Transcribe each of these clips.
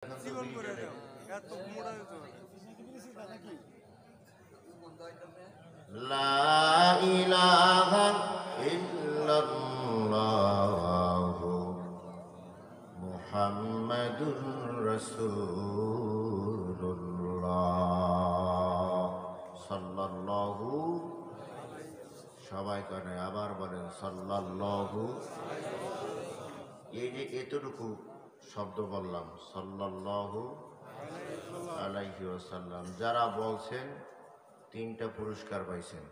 জীবন করে দাও এত মোড়া হইতো লা ইলাহা ইল্লাল্লাহ মুহাম্মাদুর রাসূলুল্লাহ সাল্লাল্লাহু সবাই করে আবার বলেন সাল্লাল্লাহু। এই যে এতটুকু শব্দ বললাম সাল্লাল্লাহু আলাইহি ওয়াসাল্লাম, যারা বলছেন তিনটা পুরস্কার পাইছেন।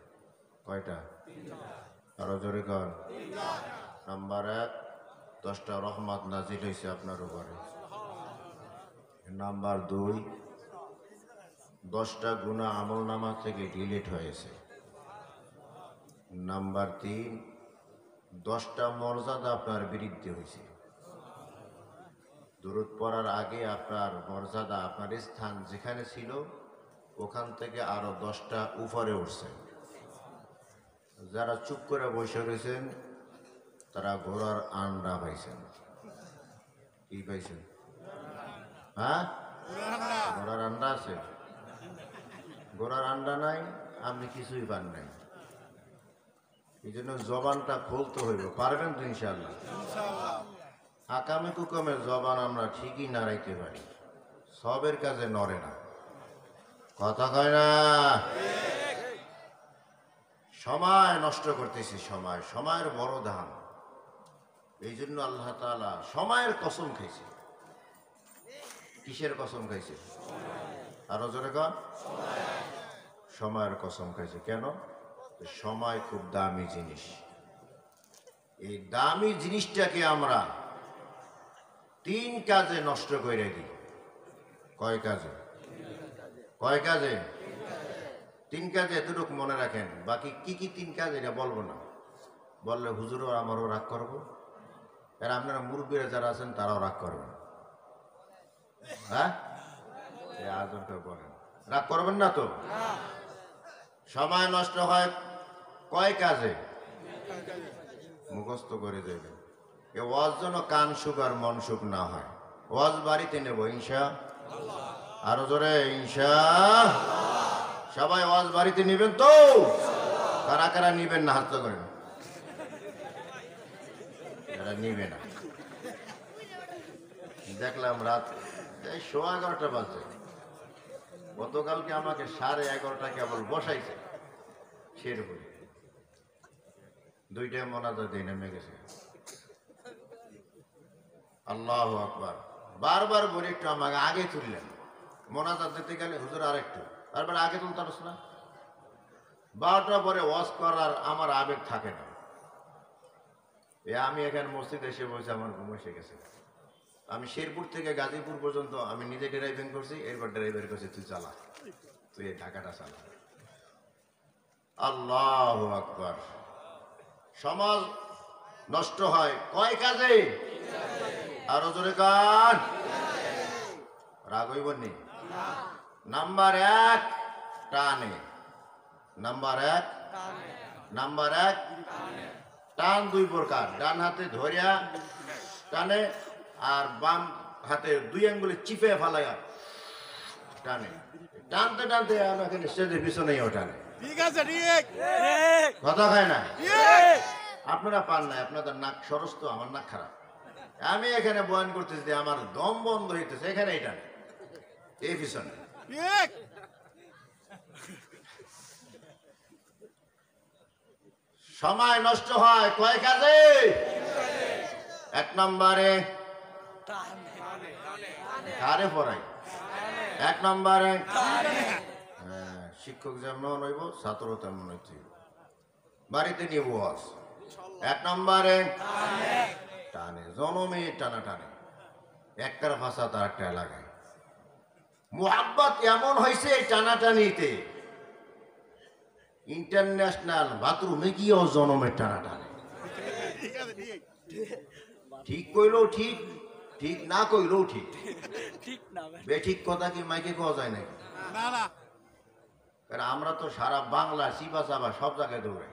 কয়টা? আরো জোরে কর। নাম্বার 1, 10টা রহমত নাজিল হয়েছে আপনার উপরে। নাম্বার 2, 10টা গুনাহ আমলনামা থেকে ডিলিট হয়েছে। নাম্বার 3, 10টা মর্যাদা আপনার বিরুদ্ধে হয়েছে। দুরূদ পড়ার আগে আপনার মর্যাদা, আপনার স্থান যেখানে ছিল ওখান থেকে আরো 10টা উপরে উঠছে। যারা চুপ করে বসে রয়েছেন তারা ঘোড়ার আন্ডা পাইছেন। কি পাইছেন? হ্যাঁ, ঘোড়ার আন্ডা আছে। ঘোড়ার আন্ডা নাই, আপনি কিছুই পান নাই। এই জন্য জবানটা খুলতে হইব। পারবেন তো ইনশাআল্লাহ? আকামে কুকামের জবান আমরা ঠিকই নাড়াইতে পারি, সবের কাজে নড়ে না। কথা কয় না? সময় নষ্ট করতেছি, সময়ের বড় দাম। এই জন্য আল্লাহ তাআলা সময়ের কসম খাইছে। কিসের কসম খাইছে? আরো জোরে কর। সময়ের কসম খাইছে। কেন? সময় খুব দামি জিনিস। এই দামি জিনিসটাকে আমরা 3 কাজে নষ্ট করে দিই। কয় কাজে? 3 কাজে। এতটুকু মনে রাখেন। বাকি কি কি 3 কাজ এটা বলবো না, বললে হুজুরও আমারও রাগ করবো, আর আপনারা মুরব্বীরা যারা আছেন তারাও রাগ করবেন। হ্যাঁ, আজকে বলেন, রাগ করবেন না তো? সময় নষ্ট হয় কয় কাজে? মুখস্থ করে দেবেন। এ ওয়াজ যেন কান সুখ আর মন সুখ না হয়। ওয়াজ বাড়িতে নেব ইনশাআল্লাহ। আরো জোরে ইনশাআল্লাহ। সবাই ওয়াজ বাড়িতে নেবেন তো? কারা কারা নিবেন না হাত করেন। যারা নিবে না, দেখলাম রাত 11:15 বাজে। গতকালকে আমাকে 11:30 কেবল বসাইছে শেরপুরে। 2টায় মোনাজাত দিয়ে নেমে গেছে। আল্লাহু আকবার। বারবার বলে একটু আমাকে আগে তুললেন। মোনাজাত দিতে গেলে হুজুর আরেকটু, তারপর আগে তুলতে পারছ না। 12টার পরে ওয়াজ করার আমার আবেগ থাকে না। আমি এখানে মসজিদ এসে বসে আমার ঘুম এসে গেছে। আমি শেরপুর থেকে গাজীপুর পর্যন্ত আমি নিজে ড্রাইভিং করছি, এরপর ড্রাইভার করছি তুই চালা, তুই এই ঢাকাটা চালা। আল্লাহু আকবার। সমাজ নষ্ট হয় কয় কাজে? আরো জোরে কান। রাগ হইব নি? নাম্বার 1, টানে। নাম্বার 1 টান 2 প্রকার। ডান হাতে ধরিয়া টানে, আর বাম হাতে 2 আঙ্গুলে চিপে ফেলাইয়া টানে। টানতে টানতে আমাকে স্টেজের পিছনেই টানে। ঠিক আছে, ঠিক কথা খায় না। আপনারা পান না, আপনাদের নাক সরস তো, আমার নাক খারাপ। আমি এখানে বয়ান করতেছি, আমার দম বন্ধ হইতেছে, এখানে এটা এই পিছনে। ঠিক। সময় নষ্ট হয় কয় কাজে? 1 নম্বরে কারে পড়াই। 1 নম্বরে শিক্ষক যেমন হইব ছাত্র তেমন হইতে বাড়িতে নিয়ে বস। 1 নম্বরে টানে, জনমে টানা টানে, একটার ভাষা তার একটা এলাকায়। মুহাব্বত এমন হয়েছে টানাটানিতে, ইন্টারন্যাশনাল বাথরুমে গিয়েও জনমের টানা টানে। ঠিক কইলেও ঠিক, ঠিক না কইলেও ঠিক। বেঠিক কথা কি মাইকে কোয়া যায় নাকি? কারণ আমরা তো সারা বাংলা চিবা চাবা সব জায়গায় দৌড়াই।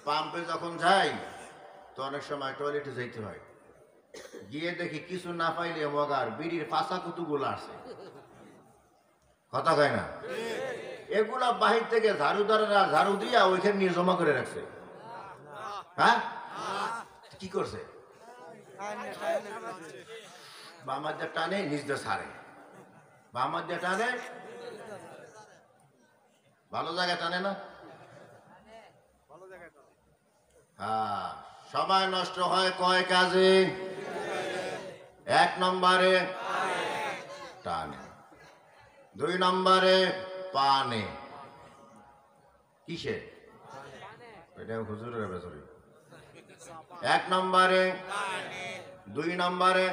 পাম্পে যখন যাই তো অনেক সময় টয়লেটে যাইতে হয়। গিয়ে দেখি কিছু না পাইলে মগার বিড়ির পাশা কতগুলো আছে, কথা কয় না? এগুলা বাহির থেকে ঝাড়ুদারেরা ঝাড়ু দিয়া ওইখানে নিয়ে জমা করে রাখছে। হ্যাঁ, কি করছে? বামার দিয়ে টানে নিজ দিয়ে ছাড়ে, বামার দিয়ে টানে ভালো জায়গায় টানে না। হ্যাঁ, সময় নষ্ট হয় কয় কাজে? এক নম্বরে টানে, দুই নম্বরে পানে। কিসে? এটা হুজুরের বেসরি। এক নম্বরে, দুই নম্বরে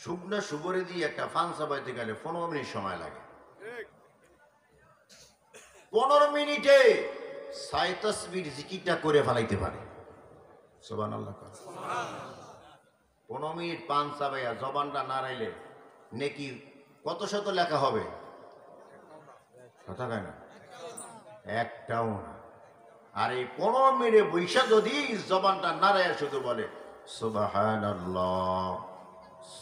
শুকনো সুবরে দিয়ে একটা ফান চাবাইতে গেলে 15 মিনিট সময় লাগে। 15 মিনিটে 6 তাসবিহ জিকিরটা করে ফেলাইতে পারে। সুবহানাল্লাহ। 15 মিনিট পান চাবাইয়া জবানটা নাড়াইলে নেকি কত শত লেখা হবে? কথা কয় না? একটাও না। আর এই 15 মিনিটে বৈশা যদি জবানটা নাড়াইয়া শুধু বলে সুবহানাল্লাহ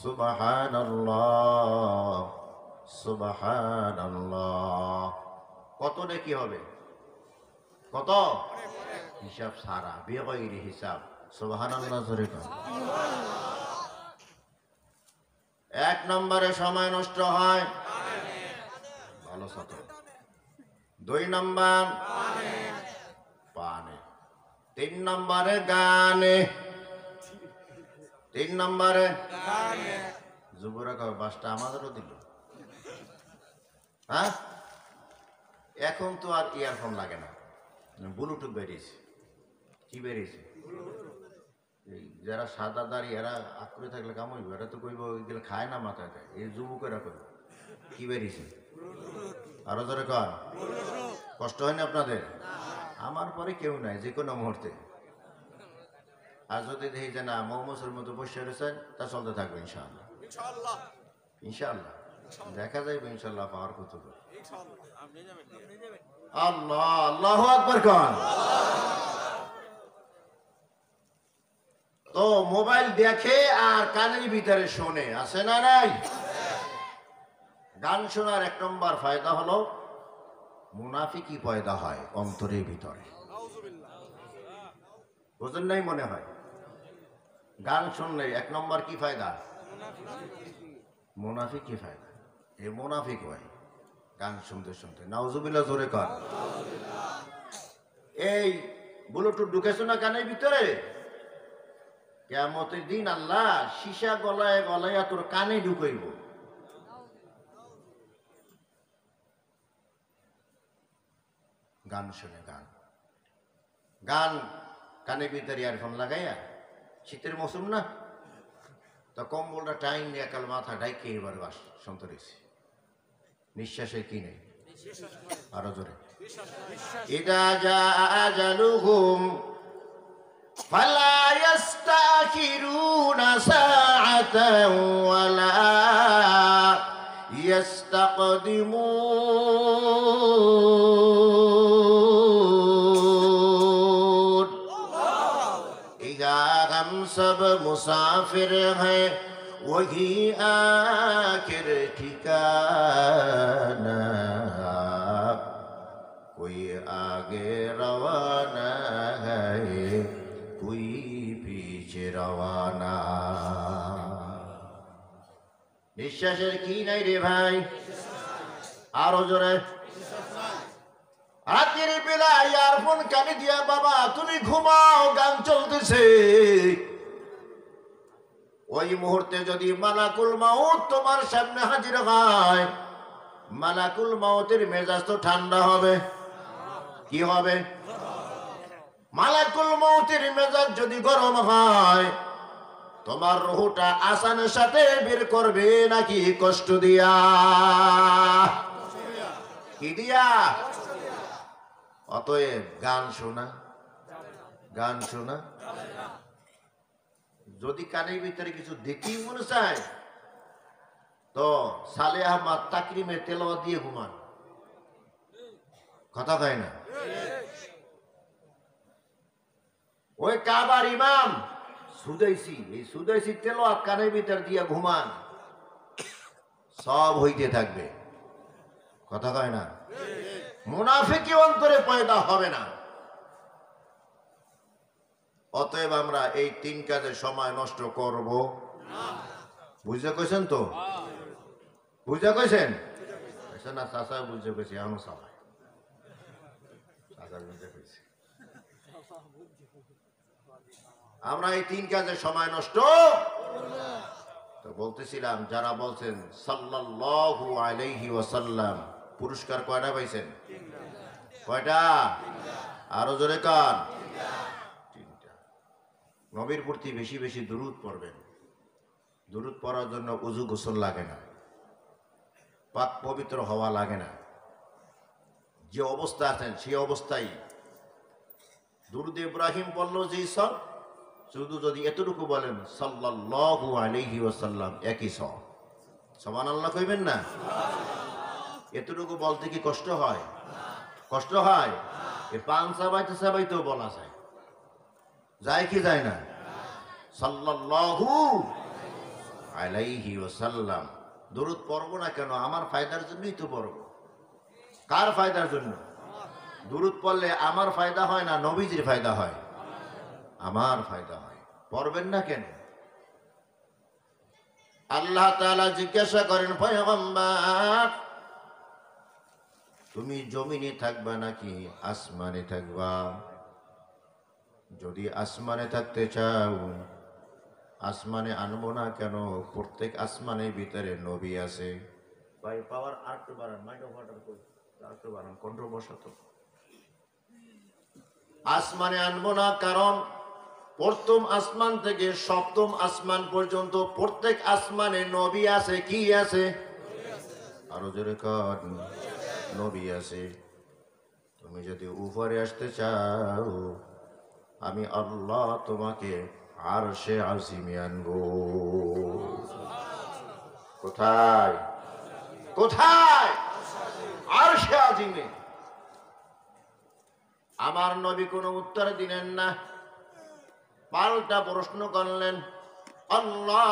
সুবহানাল্লাহ সুবহানাল্লাহ, কত নেকি হবে? কত? হিসাব সারা, বেগৈরি হিসাব। সুবহানাল্লাহ জোরে কর। এক নম্বরে সময় নষ্ট হয় ভালো ছাত্র, দুই নম্বর পানে, তিন নম্বরে গানে, তিন নম্বরে যুবরা বাসটা আমাদেরও দিল। হ্যাঁ, এখন তো আর ইয়ারফোন লাগে না, ব্লুটুথ বেরিয়েছে। কি বেরিয়েছে? যারা সাদা দাড়ি এরা আঁকড়ে থাকলে কাম হইব, এরা তো কইব এগুলো খায় না, মাথায় দেয়। এই যুবকেরা কইব কি বেরিয়েছে? আরো ধরে কর, কষ্ট হয় না আপনাদের? আমার পরে কেউ নাই, যে কোনো মুহূর্তে। আর যদি দেখি যে না মোহাম্মদের মতো বসে রয়েছেন, তা চলতে থাকবে ইনশাআল্লাহ। ইনশাআল্লাহ দেখা যাইবে ইনশাআল্লাহ পাওয়ার কত। আল্লাহ আল্লাহু আকবার কর। তো মোবাইল দেখে আর কানের ভিতরে শোনে, আছে না নাই? গান শোনার এক নম্বর ফায়দা হলো মুনাফিকি পয়দা হয় অন্তরের ভিতরে। বুঝেন নাই মনে হয়? গান শুনলে এক নম্বর কি ফায়দা? মুনাফিকি ফায়দা। এই মুনাফিক হয় গান শুনতে শুনতে। নাউজুবিল্লাহ জোরে কর। এই ব্লুটুথ ঢুকেছো না কানের ভিতরে, কিয়ামতের দিন আল্লাহ সীসা গলায় গলায় তোর কানে ঢুকাইব। গান শুনে, গান গান কানের ভিতরে ইয়ারফোন লাগাইয়া, শীতের মৌসুম না, তো কম্বলটা টাইম নিয়ে কাল মাথা ডাইকে এবার বাস শুনতে রয়েছে। নিঃশ্বাসে কি নেই, আরো জোরে। ইদা জা আজালুহুম ফালা ইস্তাখিরুনা সাআতান ওয়ালা ইস্তাকদিমুন। ইদা हम सब मुसाफिर हैं वही आखिर ठिकाना, कोई आगे रवाना है कोई पीछे रवाना। নিঃশ্বাসের কি নাই রে ভাই? আরো জোরে। রাতের বেলা ইয়ারফোন কানে দিয়া বাবা তুমি ঘুমাও, গান চলতেছে। ওই মুহূর্তে যদি মালাকুল মাউত তোমার সামনে হাজির হয়, মালাকুল মাউতের মেজাজ তো ঠান্ডা হবে। কি হবে? মালাকুল মাউতের মেজাজ যদি গরম হয়, তোমার রুহটা আসানের সাথে বের করবে নাকি কষ্ট দিয়া? কি দিয়া? অতএব গান শোনা, গান শোনা যদি কানের ভিতরে কিছু দেখি মনে চায়, তো সালে আহমদ তাকরিমে তেলাওয়াত দিয়ে ঘুমান। কথা হয় না? ওই কাবার ইমাম সুদাইছি, এই সুদাইছি তেলাওয়াত কানের ভিতর দিয়া ঘুমান, সব হইতে থাকবে। কথা কয় না? মুনাফিকি অন্তরে পয়দা হবে না। অতএব আমরা এই 3 কাজে সময় নষ্ট করব বুঝতে কইছেন তো? বুঝতে কইছেন না? চাচা বুঝতে কইছি, এমন সবাই চাচা বুঝতে কইছি। আমরা এই 3 কাজে সময় নষ্ট তো বলতেছিলাম, যারা বলছেন সাল্লাল্লাহু আলাইহি ওয়াসাল্লাম, পুরস্কার কয়টা পাইছেন? কয়টা? আরো জোরে কান। 3টা। নবীর প্রতি বেশি বেশি দুরূদ পড়বেন। দুরূদ পড়ার জন্য ওযু গোসল লাগে না, পাক পবিত্র হওয়া লাগে না। যে অবস্থা আছেন সেই অবস্থায় দুরূদ ইব্রাহিম পড়লো যে সব, শুধু যদি এতটুকু বলেন সাল্লাল্লাহু আলাইহি ওয়াসাল্লাম, একই সব। সুবহানাল্লাহ কইবেন না? এতটুকু বলতে কি কষ্ট হয়? কষ্ট হয়? এই পান চাবাইতে চাবাইতেও বলা যায়, যায় কি যায় না? সাল্লাল্লাহু আলাইহি ওয়াসাল্লাম। দরুদ পড়বো না কেন? আমার ফায়দার জন্যই তো পড়বো। কার ফায়দার জন্য? দরুদ পড়লে আমার ফায়দা হয় না নবীজির ফায়দা হয়? আমার ফায়দা হয়। পড়বেন না কেন? আল্লাহ তাআলা জিজ্ঞাসা করেন, পয়গম্বর তুমি জমিনে থাকবা নাকি আসমানে থাকবা? যদি আসমানে থাকতে চাও, আসমানে আনবো না কেন? প্রত্যেক আসমানের ভিতরে নবী আছে। ভাই পাওয়ার আরেকটু বাড়ান, মাইক্রোফোনটা কই, আরেকটু বাড়ান, কন্ট্রোল বসাতো। আসমানে আনবো না কারণ প্রথম আসমান থেকে 7ম আসমান পর্যন্ত প্রত্যেক আসমানে নবী আছে। কি আছে? আরো জোরে কর, নবী আছে। তুমি যদি উপরে আসতে চাও, আমি আল্লাহ তোমাকে আরশে আজিমে আনবো। কোথায়? কোথায়? আরশে আজিমে। আমার নবী কোনো উত্তর দিলেন না, পাল্টা প্রশ্ন করলেন, আল্লাহ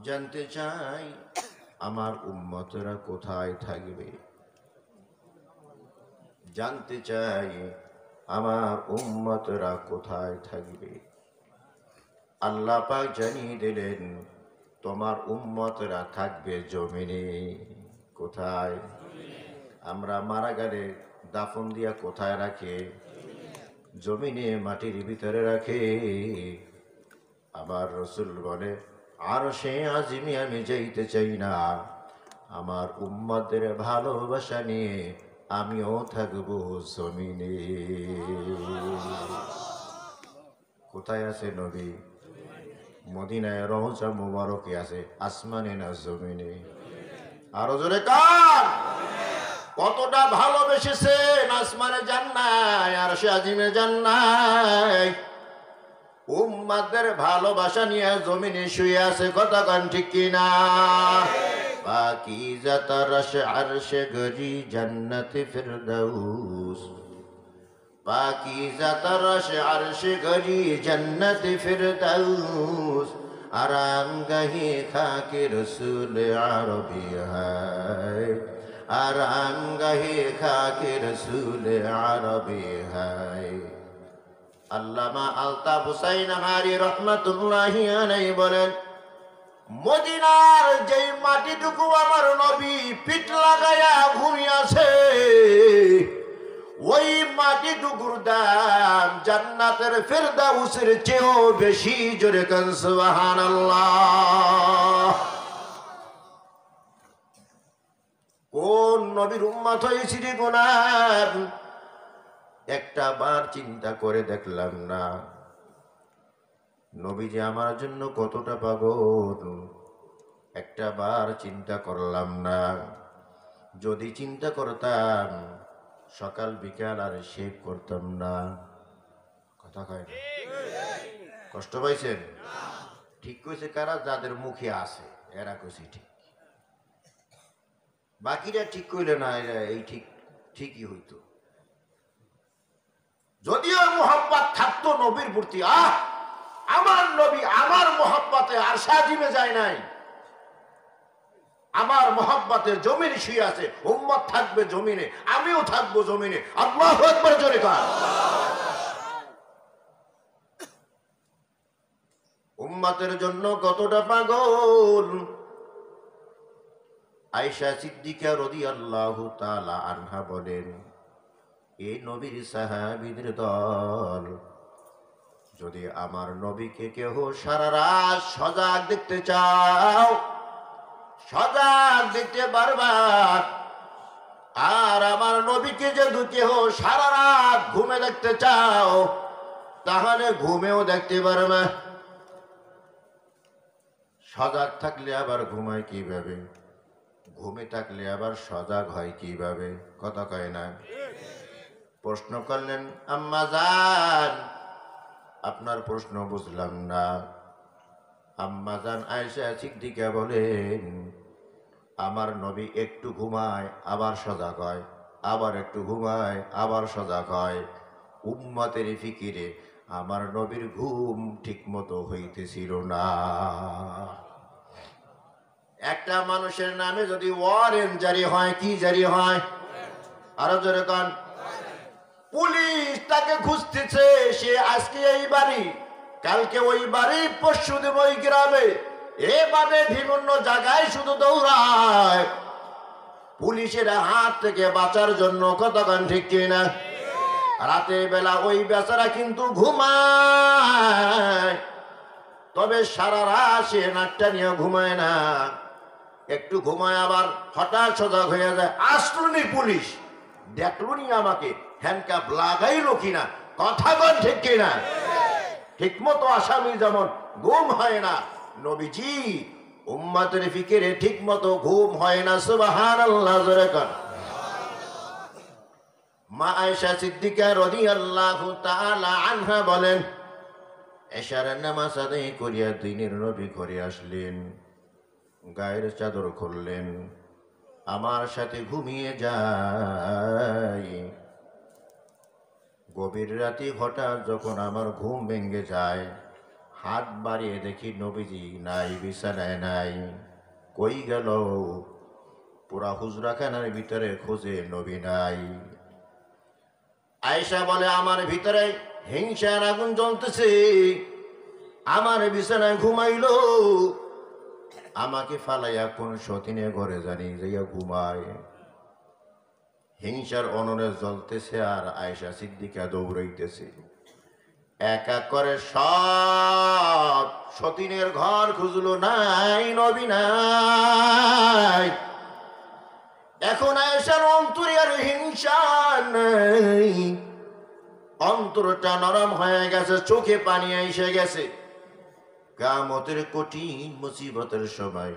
জানতে চাই আমার উম্মতরা কোথায় থাকবে? জানতে চাই আমার উম্মতরা কোথায় থাকবে? আল্লাহ পাক জানিয়ে দিলেন, তোমার উম্মতরা থাকবে জমিনে। কোথায়? আমরা মারা গেলে দাফন দিয়া কোথায় রাখে? জমিনে, মাটির ভিতরে রাখে। আবার রাসূল বলে, আরশে আজিমে আমি যাইতে চাই না, আমার উম্মতের ভালোবাসা নিয়ে আমিও থাকবো জমিনে। কোথায় আছে নবী? মদিনায় রওজা মুবারকে আছে, আসমানে না জমিনে? আরো জোরে কার? কতটা ভালোবেসেছেন? আসমানে যান নাই, আরশে আজিমে যান নাই। উম্মতের ভালোবাসা নিয়ে জমিনে শুয়ে আছে। কথা কন ঠিক কিনা? পাকিজা তারাশে আরশে গরি জান্নাতে ফিরদাউস। পাকিজা তারাশে আরশে গরি জান্নাতে ফিরদাউস। আরাম গাহে খাকে রসুল আরবি হায়। আরাম গাহে খাকে রসুল আরবি হায়। আল্লামা আলতাফ হুসাইন হারি রহমাতুল্লাহি আলাইহি বলেন, মদিনার যেই মাটিটুকু আমার নবী পিঠ লাগায়া ঘুমিয়েছে, ওই মাটিটুকুর দাম জান্নাতের ফেরদাউসের চেয়েও বেশি। জোরে কান সুবহানাল্লাহ। কোন নবীর উম্মত হয়েছি রে গোলাম? একটা বার চিন্তা করে দেখলাম না নবী যে আমার জন্য কতটা পাগল? একটা বার চিন্তা করলাম না। যদি চিন্তা করতাম সকাল বিকাল আর শেভ করতাম না। কথা কয় না? কষ্ট পাইছেন? ঠিক কইছে কারা? যাদের মুখে আছে এরা কইছে ঠিক, বাকিরা ঠিক কইলে না, এরা এই ঠিক ঠিকই হইতো। যদিও মোহাব্বত থাকতো নবীর প্রতি, আমার নবী আমার মোহাব্বতে আর সাজিমে যায় নাই, আমার মোহাব্বতে জমিন শুয়ে আছে, উম্মত থাকবে জমিনে, আমিও থাকবো জমিনে। আল্লাহু আকবার জোরে কর। উম্মতের জন্য কতটা পাগল। আয়েশা সিদ্দিকা রাদিয়াল্লাহু তাআলা আনহা বলেন, এই নবীর সাহাবীদের দল, যদি আমার নবীকে কেহ সারা রাত সজাগ দেখতে চাও, সজাগ দেখতে পারবা, আর আমার নবীকে যদি কেহ সারা রাত ঘুমে দেখতে চাও, তাহলে ঘুমেও দেখতে পারবে। সজাগ থাকলে আবার ঘুমায় কিভাবে, ঘুমে থাকলে আবার সজাগ হয় কিভাবে? কথা কয় না। প্রশ্ন করলেন, আম্মা জান আপনার প্রশ্ন বুঝলাম না। আম্মা জান আয়েশা সিদ্দিকা বলেন, আমার নবী একটু ঘুমায় আবার সজাগ হয়, আবার একটু ঘুমায় আবার সজাগ হয়। উম্মতের ফিকিরে আমার নবীর ঘুম ঠিক মতো হইতেছিল না। একটা মানুষের নামে যদি ওয়ারেন্ট জারি হয়, কি জারি হয়? আরো জোরে কন। পুলিশ তাকে খুঁজতেছে, সে আজকে এই বাড়ি, কালকে ওই বাড়ি, পরশুদিন ওই গ্রামে, এভাবে বিভিন্ন জায়গায় শুধু দৌড়ায় পুলিশের হাত থেকে বাঁচার জন্য। কতক্ষণ ঠিক কিনা? রাতের বেলা ওই বেচারা কিন্তু ঘুমায়, তবে সারা রাত সে নাকটা নিয়ে ঘুমায় না, একটু ঘুমায় আবার হঠাৎ সজাগ হয়ে যায়। আসলুনি পুলিশ দেখলুনি আমাকে, হ্যান্ডকাপ লাগাইলো কিনা? কথা কন ঠিক কিনা? ঠিক মতো আসামি যেমন ঘুম হয় না, নবীজি উম্মতের ফিকিরে ঠিক মতো ঘুম হয় না। সুবহানাল্লাহ জোরে কন। মা আয়েশা সিদ্দিকা রাদিয়াল্লাহু তাআলা আনহা বলেন, এশার নামাজ আদায় করিয়া দিনের নবী ঘরে আসলেন, গায়ের চাদর খুললেন, আমার সাথে ঘুমিয়ে যায়। গভীর রাতে হঠাৎ যখন আমার ঘুম ভেঙে যায়, হাত বাড়িয়ে দেখি নবীজি নাই, বিছানায় নাই। কই গেল? পুরা হুজরাখানার ভিতরে খোঁজে, নবী নাই। আয়েশা বলে, আমার ভিতরে হিংসার আগুন জ্বলতেছে, আমার বিছানায় ঘুমাইলো, আমাকে ফালাইয়া কোন সতীনে ঘরে জানি যাইয়া ঘুমায়। হিংসার অনরে জ্বলতেছে, আর আয়েশা সিদ্দিকা দৌড়াইতেছে, এক এক করে সব সতীনের ঘর খুঁজলো, নাই, নবী নাই। এখন আয়েশার অন্তরে আর হিংসা নাই, অন্তরটা নরম হয়ে গেছে, চোখে পানি এসে গেছে। কিয়ামতের কঠিন মুসিবতের সময়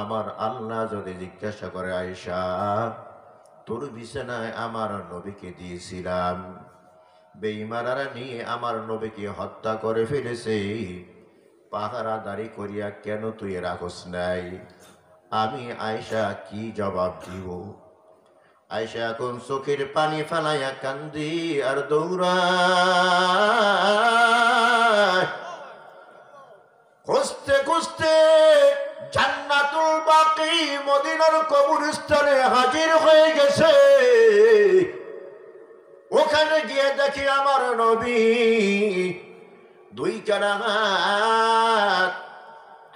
আমার আল্লাহ যদি জিজ্ঞাসা করে, আয়েশা তোর বিছানায় আমার নবীকে দিয়েছিলাম, বেঈমানরা নিয়ে আমার নবীকে হত্যা করে ফেলেছে, পাহারাদারি করিয়া কেন তুই রাখস নাই? আমি আয়েশা কি জবাব দিব? আয়েশা এখন চোখের পানি ফালাইয়া কান্দি আর দৌড়ায়। খুঁজতে খুঁজতে জান্নাতুল বাকি মদিনার কবরস্থানে হাজির হয়ে গেছে। ওখানে গিয়ে দেখি আমার নবী দুই কানা হাত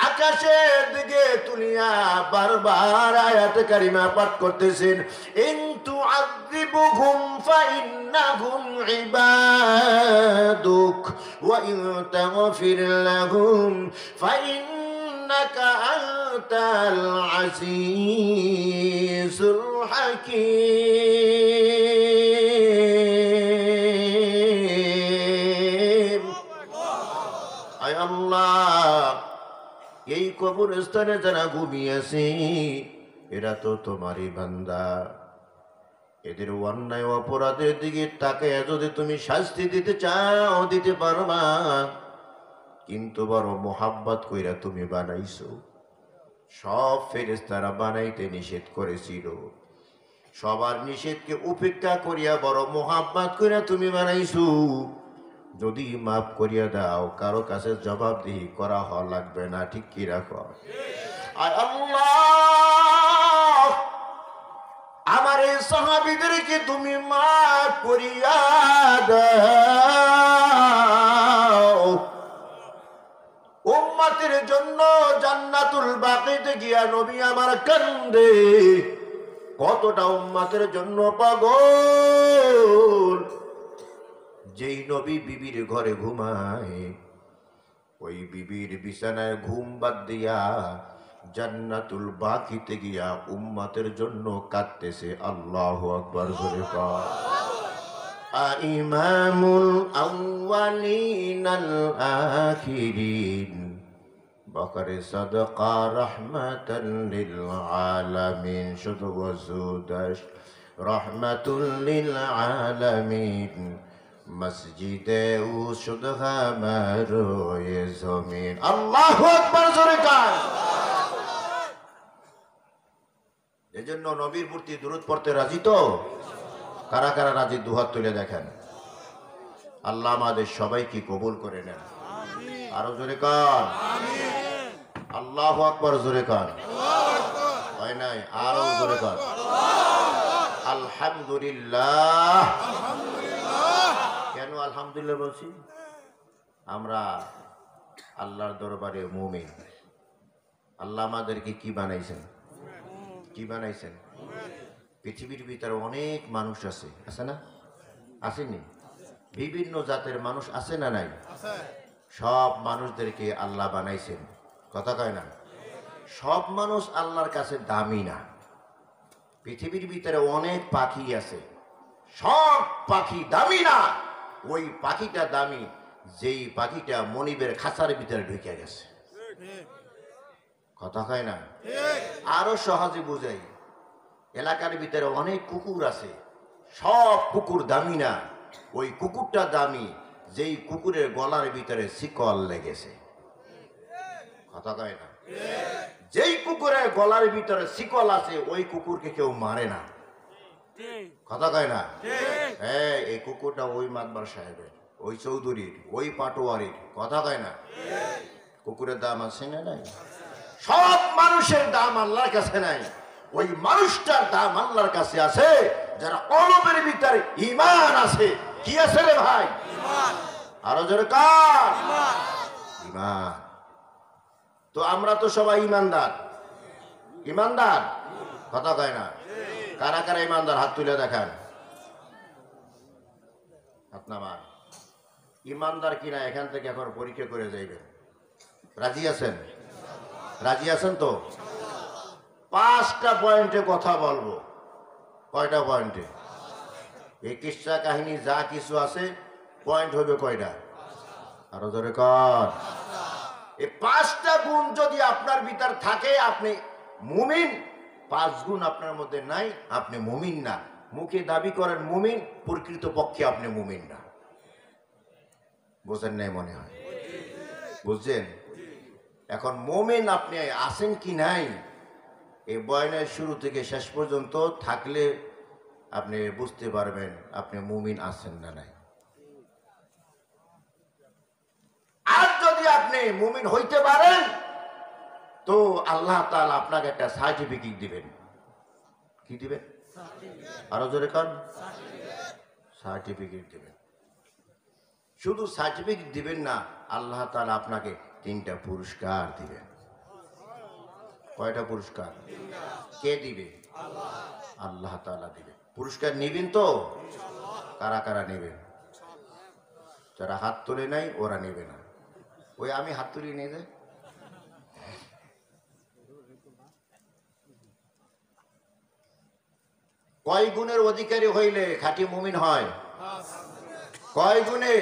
আকাশের দিকে তুলিয়া বারবার আয়াত কারিমা পাঠ করতেছেন, ইনতু আযিবুহুম ফাইন্নাহুম ইবাদুক ওয়া ইন তাগফির লাহুম ফাইন্নাকা আনতাল আজিজুল হাকীম। আয় আল্লাহ, এই কবরস্থানে যারা ঘুমিয়েছে এরা তো তোমারই বান্দা, এদের অন্যায় অপরাধের দিকে তাকায় যদি তুমি শাস্তি দিতে চাও দিতে পারবা, কিন্তু বড় মোহাব্বত কইরা তুমি বানাইছো। সব ফেরেশতারা বানাইতে নিষেধ করেছিল, সবার নিষেধকে উপেক্ষা করিয়া বড় মোহাব্বত করিয়া তুমি বানাইছো। যদি মাফ করিয়া দাও, কারো কাছে জবাবদিহি করা হওয়া লাগবে না। ঠিক কি রাখো? আয় আল্লাহ, আমার এই সাহাবীদেরকে তুমি মাফ করিয়া দাও। উম্মতের জন্য জান্নাতুল বাকিতে গিয়া নবী আমার কান্দে। কতটা উম্মতের জন্য পাগল। যেই নবী বিবির ঘরে ঘুমায়, ওই বিবির বিছানায় ঘুম বাদ দিয়া জান্নাতুল বাকিতে গিয়া উম্মতের জন্য কাঁদতেছে। আল্লাহু আকবার জোরে কর। ইমামুল আউয়ালিনাল আখিরিন বকরে সাদকা রাহমাতাল লিল আলামিন। শুধু ওয়াজুদাস রাহমাতুল লিল আলামিন। মসজিদে উশুদ হামারোয়ে জমিন। আল্লাহু আকবার জোরে কর। এজন্য নবীর প্রতি দুরূদ পড়তে রাজি তো? কারা কারা রাজি? দুহাত তুলে দেখেন। আল্লাহ আমাদের সবাইকে কবুল করে নেন। আরো জোরে কর। আল্লাহু আকবার জোরে কর। হয় নাই? আরো জোরে কর। আলহামদুলিল্লাহ। কেন আলহামদুলিল্লাহ বলছি? আমরা আল্লাহর দরবারে মুমিন। আল্লাহ আমাদেরকে কি বানাইছেন? কি বানাইছেন? পৃথিবীর ভিতরে অনেক মানুষ আছে, আছে না? আসেনি? বিভিন্ন জাতের মানুষ আছে না নাই? সব মানুষদেরকে আল্লাহ বানাইছেন। কথা কয় না? সব মানুষ আল্লাহর কাছে দামি না। পৃথিবীর ভিতরে অনেক পাখি আছে, সব পাখি দামি না। ওই পাখিটা দামি যেই পাখিটা মনিবের খাঁচার ভিতরে ঢুকে গেছে। কথা কয় না? আরো সহজে বুঝাই, এলাকার ভিতরে অনেক কুকুর আছে, সব কুকুর দামি না। ওই কুকুরটা দামি যেই কুকুরের গলার ভিতরে শিকল লেগেছে। কথা কয় না? যেই কুকুরের গলার ভিতরে শিকল আছে ওই কুকুরকে কেউ মারে না। কথা কয় না? হ্যাঁ, এই কুকুরটা ওই মাতবার সাহেবের, ওই চৌধুরীর, ওই পাটোয়ারির। কথা কয় না? কুকুরের দাম আছে না নাই? সব মানুষের দাম আল্লাহর কাছে নাই। ওই মানুষটার দাম আল্লাহর কাছে আছে যারা কলবের ভিতরে ঈমান আছে। কি আছে রে ভাই? ঈমান। আরো জোরে কার? ঈমান। ঈমান। তো আমরা তো সবাই ঈমানদার। ঈমানদার? কথা কয় না? কারা কারা ঈমানদার? হাত তুলে দেখান। হাত নামান। ঈমানদার কিনা এখান থেকে এখন পরীক্ষা করে যাইবেন। রাজি আছেন? রাজি আছেন তো? 5টা পয়েন্টে কথা বলবো। কয়টা পয়েন্টে? এই কিসসা কাহিনী যা কিছু আছে পয়েন্ট হবে কয়টা? আরো জোরে কর। এই 5টা গুণ যদি আপনার ভিতর থাকে আপনি মুমিন। 5 গুণ আপনার মধ্যে নাই, আপনি মুমিন না। মুখে দাবি করেন মুমিন, প্রকৃত পক্ষে আপনি মুমিন না। বুঝেন নাই মনে হয়? বুঝছেন? এখন মুমিন আপনি আছেন কি নাই, এই বয়ানের শুরু থেকে শেষ পর্যন্ত থাকলে আপনি বুঝতে পারবেন আপনি মুমিন আছেন না নাই। আর যদি আপনি মুমিন হইতে পারেন তো আল্লাহ তাআলা আপনাকে একটা সার্টিফিকেট দিবেন। কি দিবেন? আরো জোরে কান। সার্টিফিকেট দিবেন। শুধু সার্টিফিকেট দিবেন না, আল্লাহ তাআলা আপনাকে 3টা পুরস্কার দিবেন। কয়টা পুরস্কার? কে দিবে? আল্লাহ তাআলা দিবে। পুরস্কার নিবেন তো? কারা কারা নেবেন? যারা হাত তুলে নাই ওরা নেবে না। ওই আমি হাত তুলি নিয়ে যাই। কয় গুণের অধিকারী হইলে খাঁটি মুমিন হয়? কয় গুণে?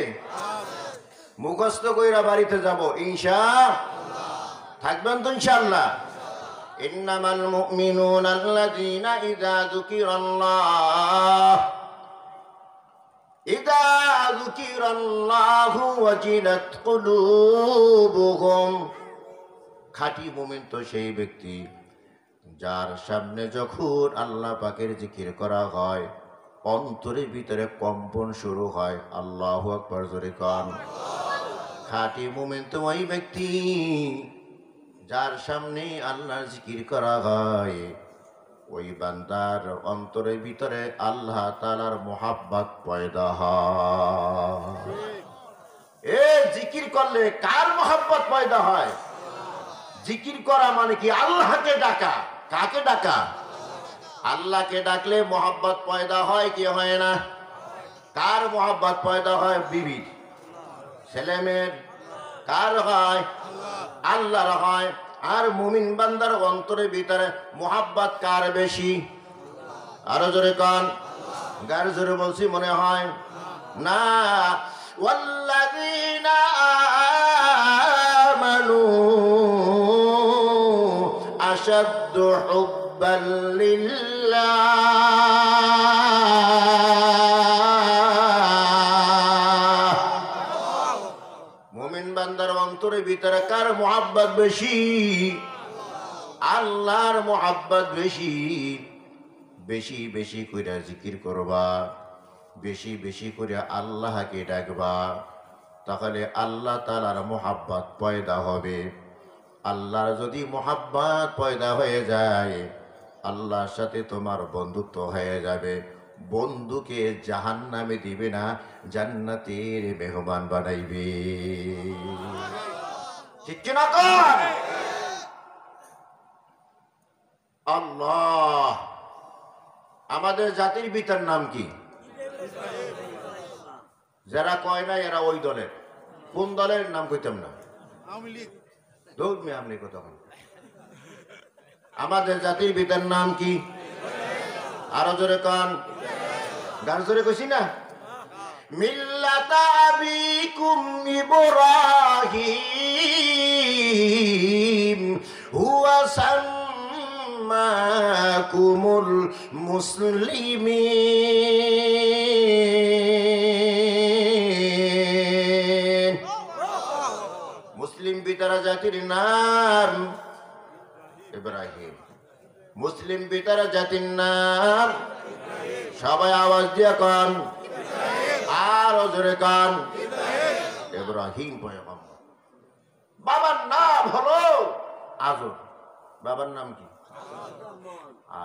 মুখস্থ কইরা বাড়িতে যাব ইনশাআল্লাহ। থাকবেন তো ইনশাআল্লাহ? ইন্নামাল মুমিনুনা আল্লাযীনা ইযা যুকিরাল্লাহু ওয়াজিলাত কুলুবুহুম। খাঁটি মুমিন তো সেই ব্যক্তি যার সামনে যখন আল্লাহ পাকের জিকির করা হয় অন্তরের ভিতরে কম্পন শুরু হয়। আল্লাহু আকবার, জোরে কান। খাঁটি মুমিন তো ওই ব্যক্তি যার সামনে আল্লাহর জিকির করা হয়, ওই বান্দার অন্তরের ভিতরে আল্লাহ তাআলার মোহাব্বত পয়দা হয়। এ জিকির করলে কার মোহাব্বত পয়দা হয়? জিকির করা মানে কি? আল্লাহকে ডাকা। কাকে ডাকা? আল্লাহকে ডাকলে মোহাব্বত পয়দা হয় কি হয় না? কার মোহাব্বত পয়দা হয়? বিবির, ছেলেমেয়ের। কার হয়? আল্লাহর হয়। আর মুমিন বান্দার অন্তরের ভিতরে মোহাব্বত কার বেশি? আরো জোরে কান। গার জোরে বলছি মনে হয় না। ওয়াল্লাযীনা আমানু আশাদ্দু হুব্বান লিল্লাহ। মুমিন বান্দার অন্তরের ভিতরে কার মোহাব্বত বেশি? আল্লাহর মোহাব্বত বেশি। বেশি বেশি করে জিকির করবা, বেশি বেশি করে আল্লাহকে ডাকবা, তাহলে আল্লাহ তাআলার মোহাব্বত পয়দা হবে। আল্লাহর যদি মোহাব্বত পয়দা হয়ে যায়, আল্লাহর সাথে তোমার বন্ধুত্ব হয়ে যাবে। বন্ধুকে জাহান্নামে দিবে না, জান্নাতের মেহমান বানাইবে। ঠিক না? আল্লাহ। আমাদের জাতির পিতার নাম কি? যারা কয় না এরা ওই দলের। কোন দলের নাম কইতাম না? আওয়ামী লীগ। দৌড় মে আমলি কথা। আমাদের জাতির পিতার নাম কি? আরো জোরে কান। গান জোরে কইছি না? মিল্লাতা আবিকুম ইব্রাহিম হুয়া সাম্মাকুমুল মুসলিমিন। মুসলিম পিতার জাতির নাম ইব্রাহিম। মুসলিম পিতার জাতির নাম, সবাই আওয়াজ দিয়ে কান, আর জোরে কান। ইব্রাহিম পয়গম্বর। বাবার নাম হলো আজর। বাবার নাম কি?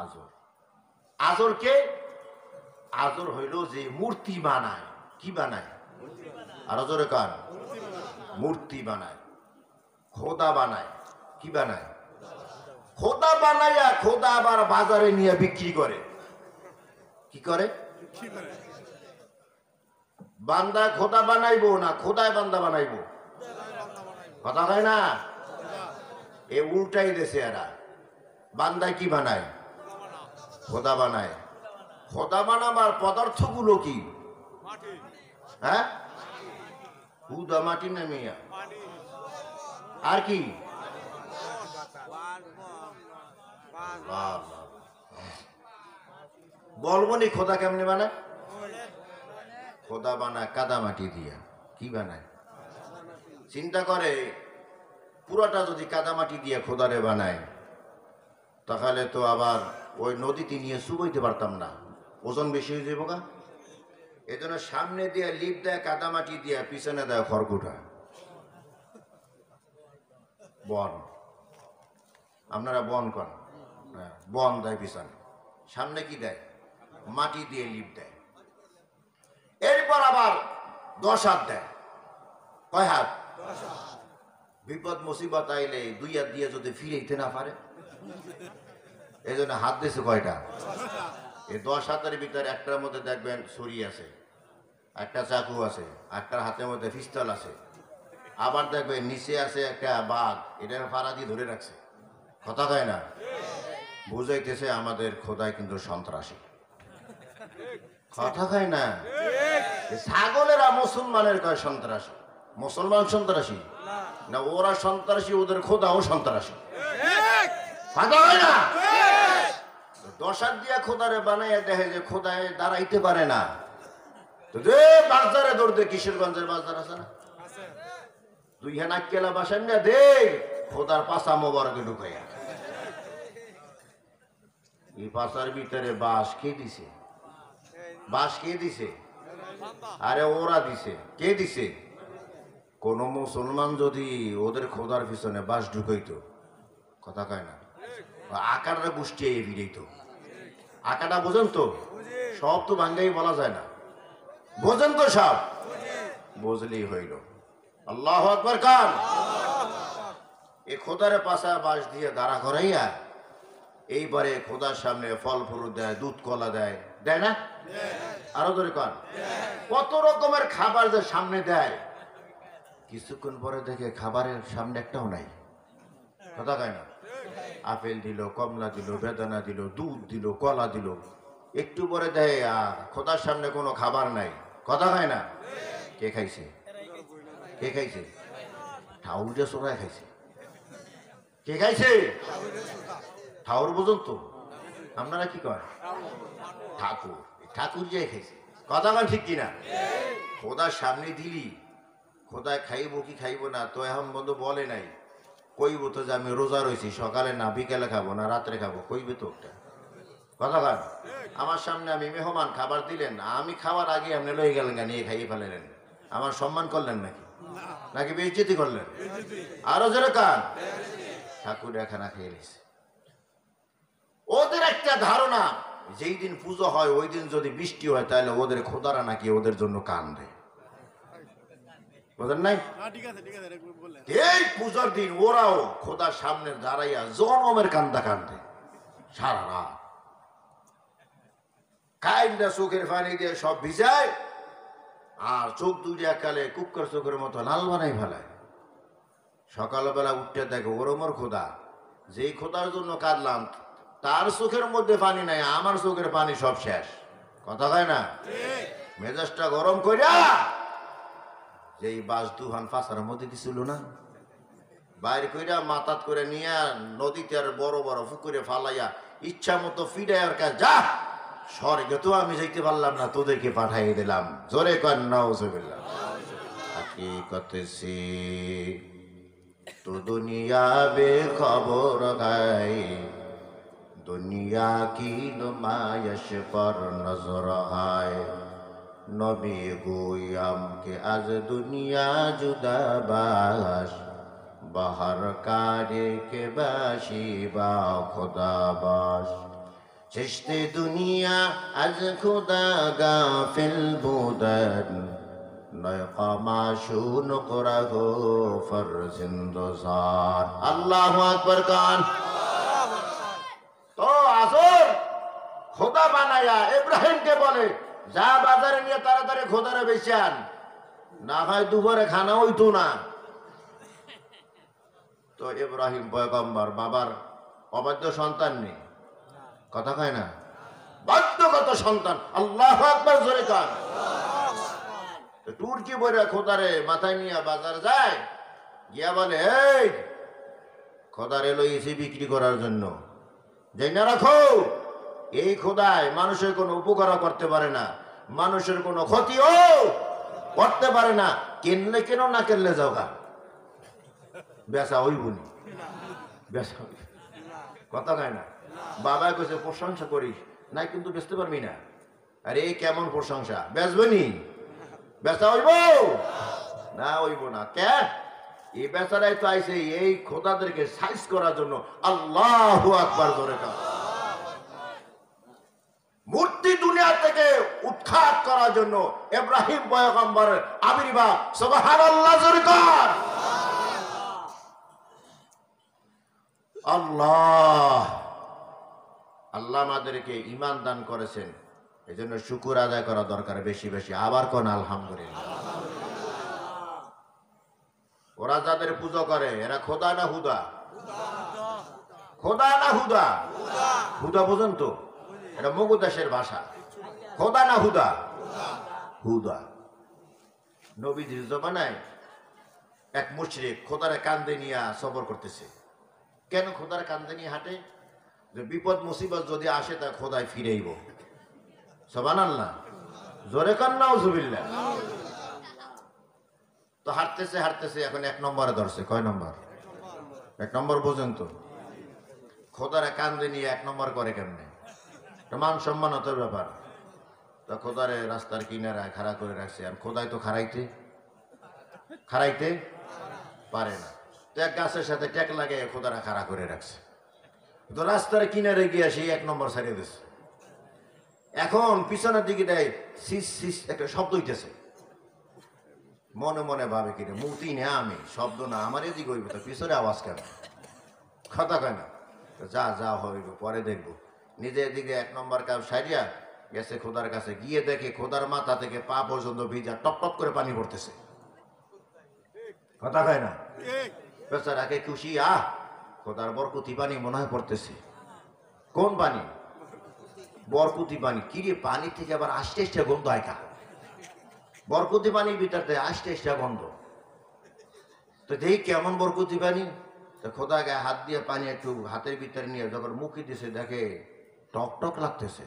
আজর। আজর কে? আজর হইল যে মূর্তি বানায়। কি বানায়? আর জোরে কান। মূর্তি বানায়, খোদা বানায়। কি বানায়? খোদা বানাইয়া খোদা আবার বাজারে নিয়ে বিক্রি করে। কি করে? বান্দা খোদা বানাইবো না খোদায় বান্দা বানাইবো? কথা হয় না? এ উল্টাই দেশে এরা। বান্দায় কি বানায়? খোদা বানায়। খোদা বানাবার পদার্থগুলো কি? হ্যাঁ, হুদা মাটি নামিয়া। আর কি? বলবনি খোদা কেমনে বানায়? খোদা বানায় কাদা মাটি দিয়া। কি বানায়? চিন্তা করে, পুরাটা যদি কাদা মাটি দিয়ে খোদারে বানায়, তাহলে তো আবার ওই নদীতে নিয়ে চুবাইতে পারতাম না, ওজন বেশি হয়ে যাবো গা। এই জন্য সামনে দিয়ে লিপ দেয় কাদা মাটি দিয়া, পিছনে দেয় খড়কুটা। বন, আপনারা বন কন। বন দেয় পিছনে, সামনে কি দেয়? মাটি দিয়ে লিপ দেয়। এরপর আবার 10 হাত দেয়। কয় হাত? বিপদ মুসিবত আইলে 2 হাত দিয়ে যদি ফিরেইতে না পারে, এই জন্য হাত দিয়েছে কয়টা? এই 10 হাতের ভিতরে একটার মধ্যে দেখবেন ছুরি আছে, একটা চাকু আছে, একটার হাতের মধ্যে পিস্তল আছে, আবার দেখবেন নিচে আছে একটা বাঘ, এটার ফাড়া দিয়ে ধরে রাখছে। কথা কয় না? বুঝাইতেছে আমাদের খোদায় কিন্তু সন্ত্রাসী। কথা কয় না? ছাগলেরা মুসলমানের কয় সন্ত্রাসী। মুসলমান সন্ত্রাসী না, ওরা সন্ত্রাসী, ওদের খোদাও সন্ত্রাসী। কথা হয় না? 10 হাত দিয়া খোদারে বানাইয়া দেখে যে খোদায় দাঁড়াইতে পারে না, তো যে বাজারে দৌড় দে। কিশোরগঞ্জের বাজার আছে না, 2 হাত কেলা বাসান না দে খোদার পাশা মোবারকে ঢুকাইয়া। এই পাশার ভিতরে বাঁশ কে দিছে? বাঁশ কে দিছে? আরে ওরা দিছে। কে দিছে? কোন মুসলমান যদি ওদের খোদার পিছনে বাঁশ ঢুকাইতো, কথা কয় না, আকারটা গোষ্ঠী এভিড়াইতো। আকাটা বোঝেন তো? সব তো ভাঙ্গাই বলা যায় না, বোঝেন তো? সব বুঝলেই হইল। আল্লাহু আকবার কান। এ খোদারে পাশা বাঁশ দিয়ে দাঁড়া করাইয়া এইবারে খোদার সামনে ফল ফুল দেয়, দুধ কলা দেয়, দেয় না? আরো ধরে কান। কত রকমের খাবার যে সামনে দেয়, কিছুক্ষণ পরে দেখে খাবারের সামনে একটাও নাই, কথা কয় না? আপেল দিল, কমলা দিল, বেদানা দিল, দুধ দিল, কলা দিল, একটু পরে দেয় আর খোদার সামনে কোনো খাবার নাই, কথা কয় না? কে খাইছে? কে খাইছে? ঠাউরে চোরাই খাইছে। কে খাইছে? ঠাউর পর্যন্ত। আপনারা কি কয়? ঠাকুর। ঠাকুর যে খাইছে, কথা কন ঠিক কিনা? খোদার সামনে দিলি, খোদায় খাইব কি খাইব না তো এখন বন্ধু বলে নাই, কইব তো যে আমি রোজা রয়েছি, সকালে না বিকেলে খাবো না রাত্রে খাবো, কইবে তো ওটা, কথা কন? আমার সামনে আমি মেহমান, খাবার দিলেন, আমি খাওয়ার আগে আপনি লয়ে গেলেন, নিয়ে খাইয়ে ফেলেন, আমার সম্মান করলেন নাকি? নাকি বেইজ্জতি করলেন? আরো জোরে কান। ঠাকুর এখানা খেয়ে নিছে। ওদের একটা ধারণা, যেই দিন পুজো হয় ওই দিন যদি বৃষ্টি হয় তাহলে ওদের খোদারা নাকি ওদের জন্য কান্দে, বুঝেন নাই? এই পূজার দিন ওরাও খোদার সামনে দাঁড়াইয়া জনমের কান্দা কান্দে সারা রাত, কাইন্দা চোখের পানি দিয়ে সব ভিজায়, আর চোখ দুইটা কালে কুকুর চোখের মতো লাল বানাই ফেলায়। সকালবেলা উঠতে দেখে ওরমর খোদা, যেই খোদার জন্য কাঁদলাম তার চোখের মধ্যে পানি নাই, আমার চোখের পানি সব শেষ, কথা কয় না? মেজাজটা গরম কইরা যেই বাস দুহান ফাঁসার মধ্যে দিছিল না, বাইরে কইরা মাথাত করে নিয়ে নদীতে আর বড় বড় পুকুরে ফালাইয়া ইচ্ছা মতো ফিডাই আর কাজ, যা স্বর্গে তো আমি যাইতে পারলাম না, তোদেরকে পাঠাইয়ে দিলাম। জোরে কর নাউজুবিল্লাহ। हकीकत से तो दुनिया बेखबर है, दुनिया की नुमाइश पर नजर है, नबी गोयाम के आज दुनिया जुदा बाश, बाहर कारे के बाशी बा खुदा बाश, चिश्ते दुनिया आज खुदा गाफिल बुदन, नयका माशून कुरागो फरजिंदोजार। अल्लाहु अकबर कान। तो আসর খোদা বানায়া ইব্রাহিমকে বলে, যা বাজারে নিয়ে তাড়াতাড়ি খোদারে বেচে আন, না হয় দুপুরে খানা হইতো না। তো ইব্রাহিম পয়গম্বর বাবার অবাধ্য সন্তান নেই, কথা কয় না, বাধ্যগত সন্তান। আল্লাহু আকবার জোরে কান। তুর্কি বইরা খোদারে মাথায় নিয়ে বাজার যায়, গিয়া বলে, এই খোদারে লইছি বিক্রি করার জন্য, জেনে রাখো এই খোদায় মানুষের কোনো উপকার করতে পারে না, মানুষের কোনো ক্ষতিও করতে পারে না, কিনলে কেন না কিনলে যাও গা, বেচা ওই বুনি, বেচা কথা কয় না। বাবা কইছে প্রশংসা করিস নাই কিন্তু বেচতে পারবি না। আরে এই কেমন প্রশংসা, বেচবনি? বেচা হইব না? হইব না। কে? এই বেচারাই তো আইছে এই খোদাদেরকে সাইজ করার জন্য। আল্লাহু আকবার জোরে কান। মূর্তি দুনিয়া থেকে উৎখাত করার জন্য ইব্রাহিম পয়গম্বরের আবির্ভাব। সুবহানাল্লাহ জোরে কান। আল্লাহ আল্লাহ আমাদেরকে ঈমান দান করেছেন, এই জন্য শুকর আদায় করা দরকার বেশি বেশি। আবার কোন আলহামদুলিল্লাহ। ওরা যাদের পুজো করে এরা খোদা না হুদা? খোদা না হুদা? হুদা বুঝুন তো, এটা মগু দেশের ভাষা। খোদা না হুদা? হুদা। নবীজির জমানায় এক মুশরিক খোদারে কান্দে নিয়ে সফর করতেছে। কেন খোদারে কান্দে নিয়ে হাঁটে? যে বিপদ মুসিবত যদি আসে তা খোদায় ফিরেইব। সুবহানাল্লাহ জোরে কান নাউজুবিল্লাহ। তো হাঁটতেছে হাঁটতেছে, এখন এক নম্বরে ধরছে। কয় নম্বর? এক নম্বর পর্যন্ত। খোদারে কান্দে নিয়ে এক নম্বর করে কেমনে? মান সম্মানতার ব্যাপার। তা খোদারে রাস্তার কিনারায় খাড়া করে রাখছে, আর খোদাই তো খাড়াইতে পারে না। তো এক গাছের সাথে ট্যাক লাগে খোদারা খাড়া করে রাখছে। তো রাস্তার কিনারে গিয়ে সেই 1 নম্বর ছাড়িয়ে দিচ্ছে। এখন পিছনের দিকে দেয় সিস সিস একটা শব্দ হইতেছে। মনে মনে ভাবে কিনে মুতি না আমি শব্দ না আমার এদিকে হইব, তো পিছনে আওয়াজ কেন? কথা কয় না। যা যা হইব পরে দেখবো। নিজের দিকে 1 নম্বর কাপ সারিয়া গেছে খোদার কাছে, গিয়ে দেখে খোদার মাথা থেকে পা পর্যন্ত ভিজা, টপ টপ করে পানি পড়তেছে। কথা কয় না। বেচারাকে খুশি, খোদার বরকতি পানি মনে হয় পড়তেছে। কোন পানি? বরকতি পানি। কিরে পানি থেকে আবার আস্তে আস্তে গন্ধ হয় কা? বরকতি পানির ভিতরে আস্তে আস্তে গন্ধ। তো দেখি কেমন বরকতি পানি। তো খোদা গায়ে হাত দিয়ে পানি একটু হাতের ভিতরে নিয়ে যখন মুখে দিছে দেখে টক টক লাগতেছে।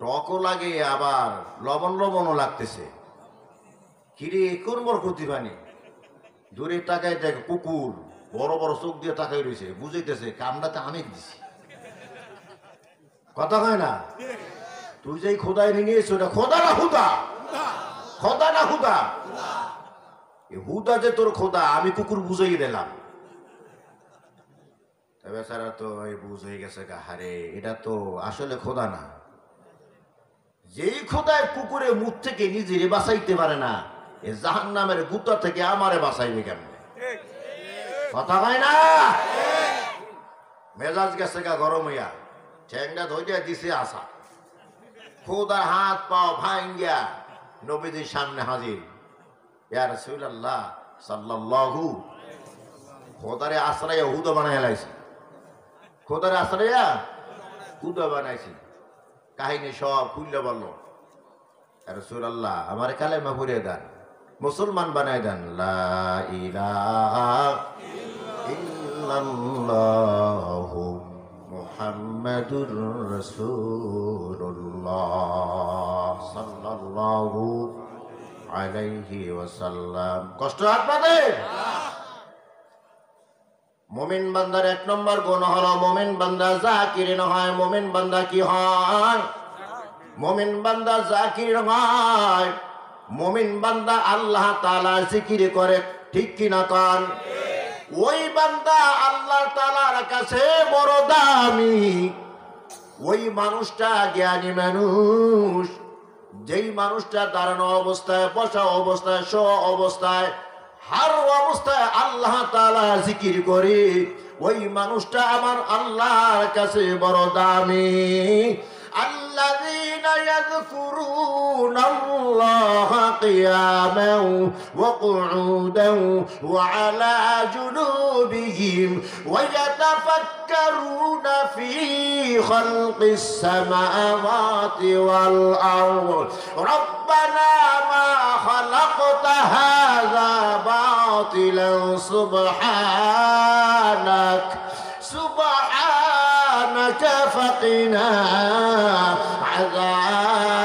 টকও লাগে আবার লবণ লবণও লাগতেছে। কিরে কোন বরকতি পানি? দূরে তাকায় দেখে কুকুর বড় বড় চোখ দিয়ে তাকাই রয়েছে, বুঝাইতেছে কামড়াতে আমি দিছি। কথা হয় না। তুই যে খোদায় নিয়েছো ওটা খোদা না হুদা? খোদা না হুদা? হুদা যে তোর খোদা, আমি কুকুর বুঝাই দিলাম। বেচারা তো বুঝ হয়ে গেছে, হারে এটা তো আসলে খোদা না। যেই খোদায় কুকুরের মুখ থেকে নিজেরে বাঁচাইতে পারে না, এ জাহান্নামের গুতা থেকে আমারে বাঁচাইবে কেমনে? কথা হয় না। মেজাজ গেছে গা গরম হইয়া, ঠ্যাংটা ধইয়া দিছে আসা। খোদার হাত পাও ভাঙ্গিয়া নবীজির সামনে হাজির। ইয়া রাসূলুল্লাহ সাল্লাল্লাহু। খোদারে আশ্রয় হুদা বানাই হেলাইছে। খোদারে আশ্রয় হুদা বানাইছি। কাহিনী সব খুললে বলল, ইয়া রাসূলুল্লাহ আমার কালেমা পড়িয়ে দেন, মুসলমান বানাই দেন। লা ইলাহা ইল্লাল্লাহু মুহাম্মাদুর রাসূলুল্লাহ সাল্লাল্লাহু আলাইহি ওয়াসাল্লাম। কষ্ট আপনাদের? মুমিন বান্দার 1 নম্বর গুণ হলো মুমিন বান্দা জাকির হয়। মুমিন বান্দা কি হয়? মুমিন বান্দা জাকির হয়। মুমিন বান্দা আল্লাহ তাআলা জিকির করে, ঠিক কি না কান? ওই বান্দা আল্লাহ তাআলার কাছে বড় দামি। ওই মানুষটা জ্ঞানী মানুষ। যেই মানুষটা দাঁড়ানো অবস্থায়, বসা অবস্থায়, শোয়া অবস্থায়, হার অবস্থায় আল্লাহ তাআলা জিকির করে, ওই মানুষটা আমার আল্লাহর কাছে বড় দামি। الذين يذكرون الله قياما وقعودا وعلى جنوبهم ويتفكرون في خلق السماوات والأرض ربنا ما خلقت هذا باطلا سبحانك فقنا عذاب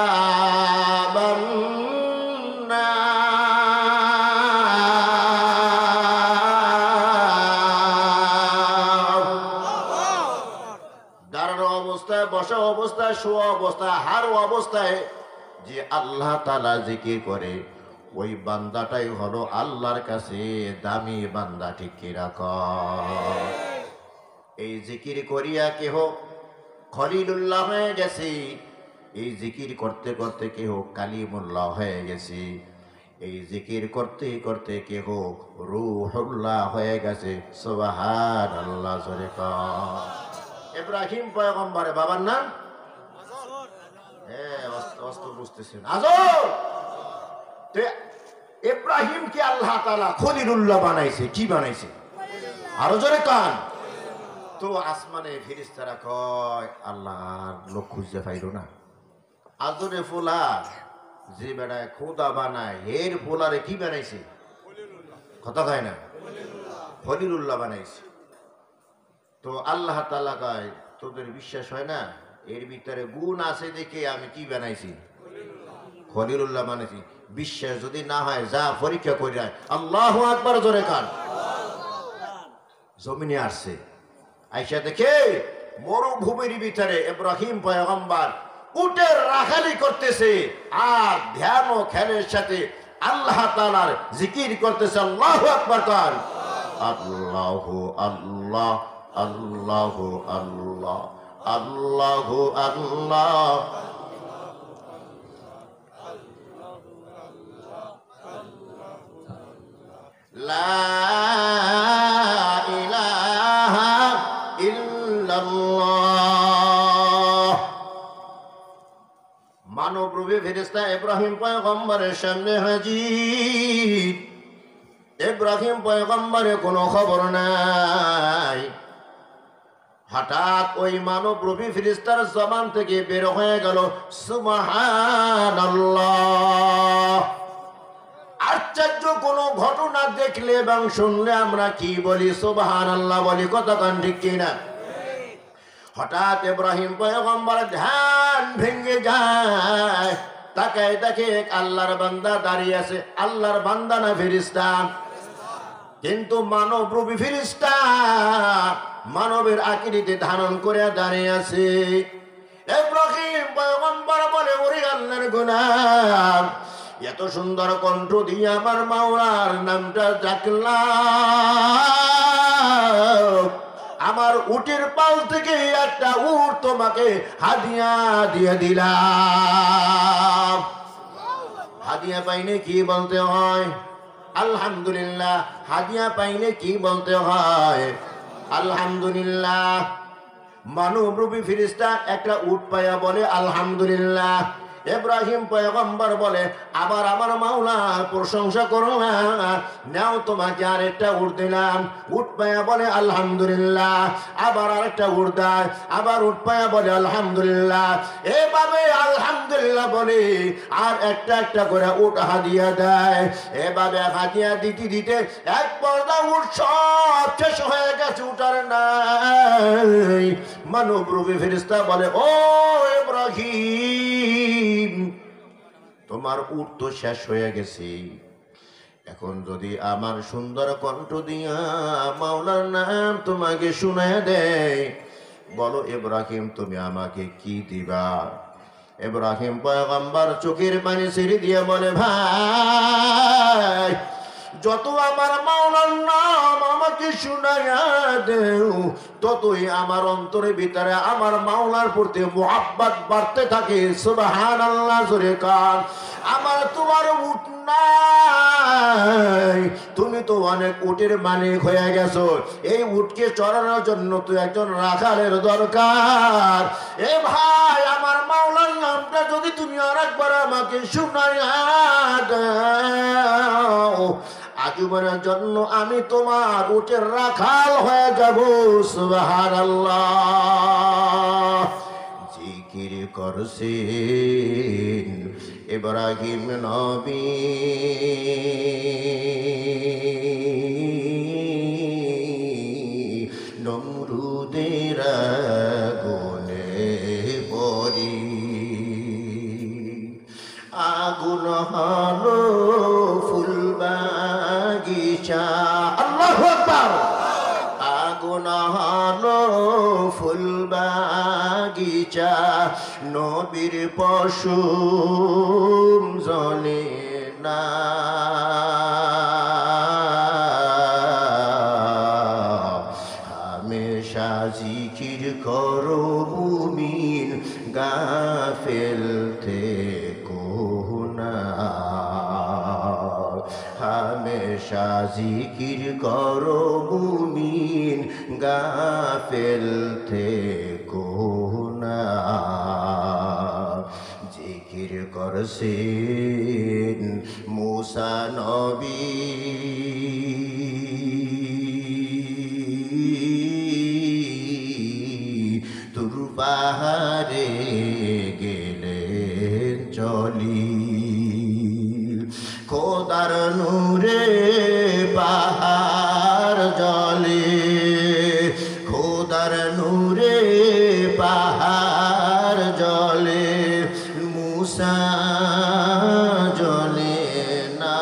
النار। দাঁড়ানো অবস্থায়, বসা অবস্থায়, শোয়া অবস্থায়, হার অবস্থায় যে আল্লাহ তাআলা জিকির করে, ওই বান্দাটাই হলো আল্লাহর কাছে দামি বান্দা। ঠিক কি রকম? এই জিকির করিয়া কেহ খলিলুল্লাহ হয়ে গেছে। এই জিকির করতে করতে কেহ কালিমুল্লাহ হয়ে গেছে। এই জিকির করতে করতে কেহ রূহুল্লাহ হয়ে গেছে। সুবহানাল্লাহ। জোরে কর। ইব্রাহিম পয়গম্বরের বাবার নাম? অস্ত বুঝতেছেন আজর। ইব্রাহিমকে আল্লাহ তাআলা খলিলুল্লাহ বানাইছে। কি বানাইছে? আরো জোরে কান। তো আসমানে ফেরেশতারা কয় আল্লাহর লোক খুঁজতে পাইল না। আজরে ফোলা যে বেড়ায় খোদা বানায়, এর ফোলারে কি বানাইছে? কথা কয় না, খলিলুল্লাহ বানাইছে। তো আল্লাহ তাআলা কয় তোদের বিশ্বাস হয় না? এর ভিতরে গুণ আছে দেখে আমি কি বানাইছি? খলিলুল্লাহ বানাইছি। বিশ্বাস যদি না হয় যা পরীক্ষা করে আয়। আল্লাহু আকবার। জোরে কান। জমিনে আসছে, আইসা দেখে মরুভূমির ভিতরে ইব্রাহিম পয়গম্বর উটের রাখালি করতেছে আর ধ্যান ও খেলের সাথে আল্লাহ তাআলার জিকির করতেছে। আল্লাহু আকবার কান আল্লাহু আল্লাহ আল্লাহু আল্লাহ আল্লাহু আল্লাহ। লা ইলাহা ইল্লাল্লাহ। মানবরূপী ফেরেশতা ইব্রাহিম পয়গম্বরের সামনে হাজির। ইব্রাহিম পয়গম্বরের কোনো খবর নাই। হঠাৎ ওই মানবরূপী ফেরেশতার জবান থেকে বের হয়ে গেল সুবহানাল্লাহ। আশ্চর্য কোন ঘটনা দেখলে এবং শুনলে আমরা কি বলি? সুবহানাল্লাহ বলি, কতক্ষণ ঠিক কিনা? হঠাৎ ইব্রাহিম পয়গম্বর ধ্যান ভেঙে যায়, তাকায় দেখে আল্লাহর বান্দা দাঁড়িয়ে আছে। আল্লাহর বান্দা না ফেরেশতা? কিন্তু মানবরূপী ফেরেশতা মানবের আকৃতি ধারণ করে দাঁড়িয়ে আছে। ইব্রাহিম পয়গম্বর বলে, ওরে আল্লাহর গোলাম, এত সুন্দর কণ্ঠ দিয়ে আমার মাওলার নামটা ডাকলাম, আমার উটের পাল থেকে একটা উট তোমাকে হাদিয়া দিয়ে দিলাম। হাদিয়া পাইলে কি বলতে হয়? আলহামদুলিল্লাহ। হাদিয়া পাইলে কি বলতে হয়? আলহামদুলিল্লাহ। মানবরূপী ফেরেশতা একটা উট পায়া বলে আলহামদুলিল্লাহ। ইব্রাহিম পয়গম্বর বলে, আবার আমার মাওলার প্রশংসা করো না, নাও তোমাকে আরেকটা উট দিলাম। উট পায়া বলে আলহামদুলিল্লাহ। আবার আরেকটা উট দেয়, আবার উট পায়া বলে আলহামদুলিল্লাহ। এভাবে আলহামদুলিল্লাহ বলে আর একটা একটা করে উট হাদিয়া দেয়। এভাবে হাদিয়া দিতে দিতে এক পর্দা উট সব শেষ হয়ে গেছে, উঠার নাই। মানবরূপী ফেরেশতা বলে, ও ইব্রাহিম, তোমার উট তো শেষ হয়ে গেছে, এখন যদি আমার সুন্দর কণ্ঠ দিয়া মাওলার নাম তোমাকে শুনায় দেয়, বলো ইব্রাহিম তুমি আমাকে কি দিবা? ইব্রাহিম পয়গম্বর চোখের পানি ছেড়ে দিয়ে বলে, ভাই, যত আমার মাওলার নাম আমাকে শুনাইয়া দেও, ততই আমার অন্তরের ভিতরে আমার মাওলার প্রতি মুহাব্বত বাড়তে থাকে। সুবহানাল্লাহ জোরে কান। আমার তোমার উট নাই, তুমি তো অনেক উটের মালিক হয়ে গেছো, এই উটকে চড়ানোর জন্য তো একজন রাখালের দরকার। এ ভাই, আমার মাওলার নামটা যদি তুমি আরেকবার আমাকে শুনাইয়া দাও, আজীবনের জন্য আমি তোমার উটের রাখাল হয়ে যাব। সুবহানাল্লাহ। জিকির করছেন ইব্রাহিম নবী, নমরুদের আগুনে পড়ি আগুন হলো ফুল বাগিচা। আল্লাহু আকবার। আগুন হলো ফুল বাগিচা, নবীর পশুম জ্বলে না। হামেশা জিকির করো মুমিন, গাফেল থেকো না। হামেশা জিকির করো মুমিন, গাফেল থেকো না। জিকির করছেন মুসা নবী, তুর পাহাড়ে গেলেন চলি, খোদার নূরে পাহাড় জলে, খোদার নূরে পাহাড় জলে, মুসা জলে না।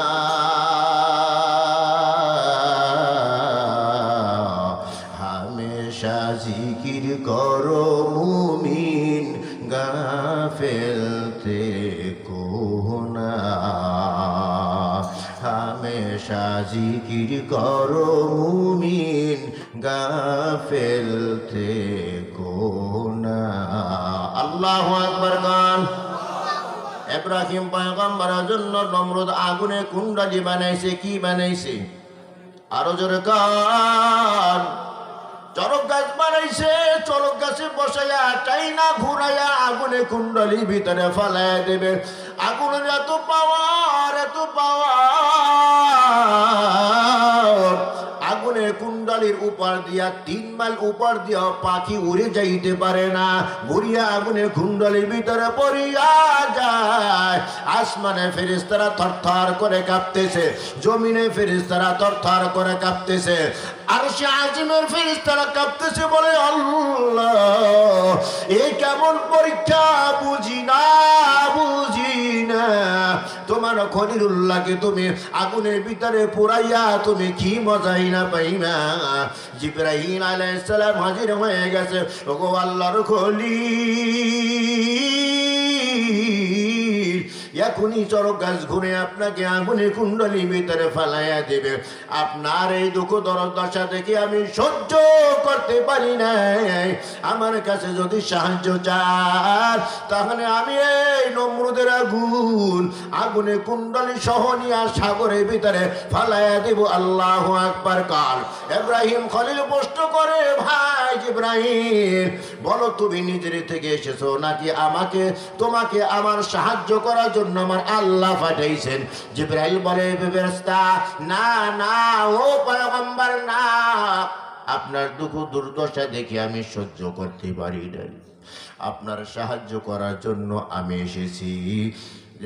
হামেশা হামেশা জিকির করো মুমিন গাফেল থেকো না হামেশা জিকির করো মুমিন গাফেল থেকো না আল্লাহু আকবার গান ইব্রাহিম পয়গম্বরের জন্য নমরুদ আগুনে কুণ্ডলী বানাইছে কি বানাইছে আরো জোরে গান চরক গাছ বানাইছে চরক গাছে বসাইয়া টাইনা ঘুরাইয়া আগুনে কুণ্ডলী ভিতরে ফালাইয়া দেবে আগুনের এত পাওয়ার আগুনে কুণ্ডলীর উপর দিয়া 3 মাইল উপর দিয়া পাখি উড়ে যাইতে পারে না ঘুরিয়া আগুনে কুণ্ডলীর ভিতরে পড়িয়া যায় আসমানে ফেরেশতারা থরথর করে কাঁপতেছে জমিনে ফেরেশতারা থরথর করে কাঁপতেছে আরশে আজিমের ফেরেশতারা কাঁপতেছে বলে আল্লাহ এই কেমন পরীক্ষা বুঝি না তোমার খলিলুল্লাহকে তুমি আগুনের ভিতরে পুরাইয়া তুমি কি মজাই না পাই না জিবরাইল আলাইহিস সালাম হাজির হয়ে গেছে ওগো আল্লাহর খলিল এখনই চরক গাছ ঘুরে আপনাকে আগুনের কুণ্ডলীর ভিতরে ফালাইয়া দেবে আপনার এই দুঃখ দশা দেখে আমি সহ্য করতে পারি না আমার কাছে যদি সাহায্য চান তাহলে আমি এই নমরুদের আগুনে কুণ্ডলী সহ নিয়ে সাগরের ভিতরে ফালাইয়া দেব আল্লাহু আকবার কাল ইব্রাহিম খলিল প্রশ্ন করে ভাই ইব্রাহিম বলো তুমি নিজের থেকে এসেছো নাকি তোমাকে আমার সাহায্য করার জন্য আমার আল্লাহ পাঠাইছেন জিবরাইল বলে ফেরেশতা না না ও পয়গম্বর না আপনার দুঃখ দুর্দশা দেখে আমি সহ্য করতে পারি না আপনার সাহায্য করার জন্য আমি এসেছি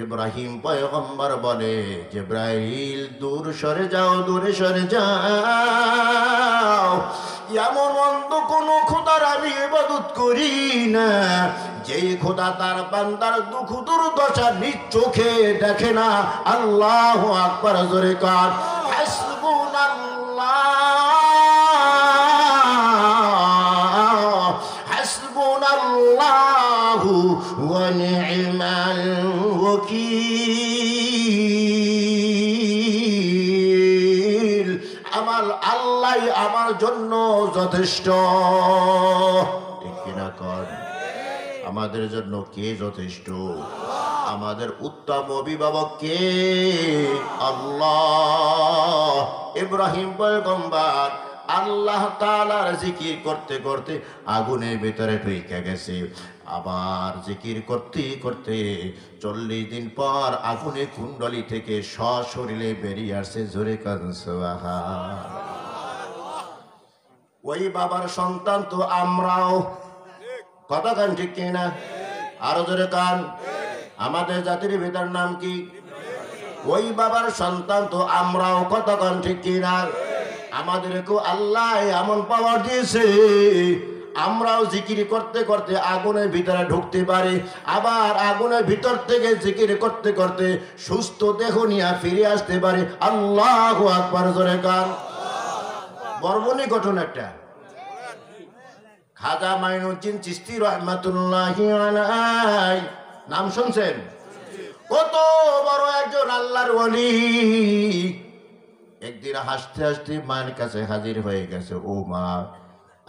ইব্রাহিম পয়গম্বর বলে জিবরাইল দূরে সরে যাও এমন অন্ধ কোন খোদার আমি ইবাদত করি না যেই খোদা তার বান্দার দুঃখ দুর্দশা নিজ চোখে দেখে না আল্লাহু আকবার জোরে কার হাসবুনাল্লাহু ওয়া নি'মাল ওয়াকিল আল্লাহ আমার জন্য যথেষ্ট ঠিক কিনা কর আমাদের জন্য কে যথেষ্ট আমাদের উত্তম অভিভাবক কে আল্লাহ ইব্রাহিম পয়গম্বর আল্লাহ তাআলার জিকির করতে করতে আগুনের ভিতরে ঢুকে গেছে আবার জিকির করতে করতে 40 দিন পর আগুনে কুণ্ডলী থেকে সশরীরে বেরিয়ে আসছে জোরে কান সুবহানাল্লাহ ওই বাবার সন্তান তো আমরাও কথা কান ঠিক কিনা আরো জোরে কান আমাদের জাতির ভিতর নাম কি ওই বাবার সন্তান তো আমরাও কথা কান ঠিক কিনা আমাদেরকেও আল্লাহ এমন পাওয়ার দিয়েছে আমরাও জিকির করতে করতে আগুনের ভিতরে ঢুকতে পারি আবার আগুনের ভিতর থেকে জিকির করতে করতে সুস্থ দেহ নিয়ে ফিরে আসতে পারি আল্লাহু আকবার জোরে কান বর্বনী ঘটনা একটা খাজা মাইনুদ্দিন চিশতি রাহমাতুল্লাহি আলাইহি নাম শুনছেন কত বড় একজন আল্লাহর ওলি একদিন হাসতে হাসতে মায়ের কাছে হাজির হয়ে গেছে ও মা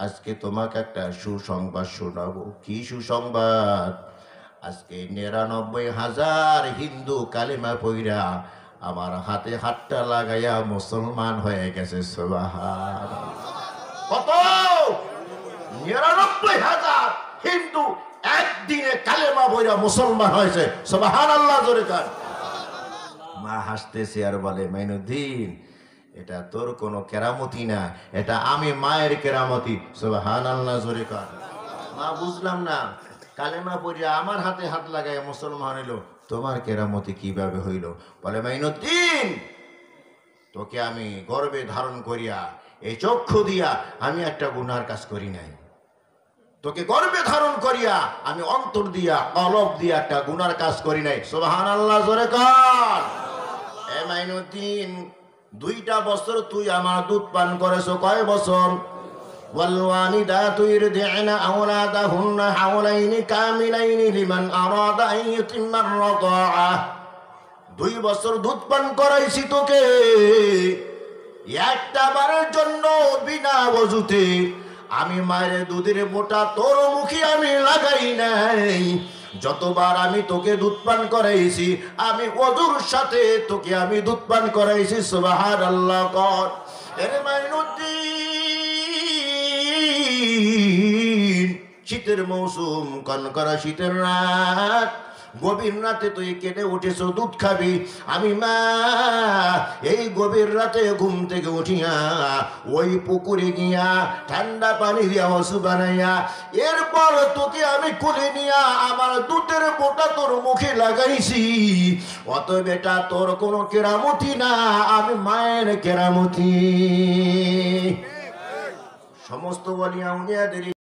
আজকে তোমাকে একটা সুসংবাদ শোনাবো কি সুসংবাদ আজকে ৯৯,০০০ হিন্দু কালেমা পইরা আমার হাতে হাতটা লাগাইয়া মুসলমান হয়ে গেছে সুবহানাল্লাহ কত ৯৯,০০০ হিন্দু একদিনে কালেমা পইরা মুসলমান হয়েছে সুবহানাল্লাহ জোরে কার মা হাসতেছে আর বলে মাইনুদ্দিন এটা তোর কোনো কেরামতি না এটা আমি মায়ের কেরামতি সুবহানাল্লাহ জোরে কার মা বুঝলাম না কালেমা পড়িয়া আমার হাতে হাত লাগায় মুসলমান হইল তোমার কেরামতি কিভাবে হইল বলে মাইনুদ্দিন তোকে আমি গর্বে ধারণ করিয়া এই চক্ষু দিয়া আমি একটা গুনার কাজ করি নাই তোকে গর্বে ধারণ করিয়া আমি অন্তর দিয়া কলব দিয়া একটা গুনার কাজ করি নাই সুবহানাল্লাহ জোরে কার এ মাইনুদ্দিন 2টা বছর তুই আমার দুধ পান করেছো কয় বছর والوالدات يرضعن أولادهن حولين كاملين لمن أراد أن يتم الرضاعة 2 বছর দুধ পান করাইছি তোকে একটা বারের জন্য বিনা ওযুতে আমি মায়ের দুধের বোঁটা তোর মুখে আমি লাগাই নাই যতবার আমি তোকে দুধ পান করাইছি আমি ওযুর সাথে তোকে আমি দুধ পান করাইছি সুবহানাল্লাহ কর এর মাইনুদ্দিন শীতের মৌসুম কনকরা শীতের রাত গভীর রাতে তুই কেটে উঠেছ দুধ খাবি আমি মা এই গভীর রাতে ঘুম থেকে উঠিয়া ওই পুকুরে গিয়া ঠান্ডা পানি দিয়া ওযু বানাইয়া এরপর তোকে আমি কোলে নিয়া আমার দুধের বোঁটা তোর মুখে লাগাইছি অত বেটা তোর কোনো কেরামতি না আমি মায়ের কেরামতি সমস্ত বলিয়া উনিয়াদের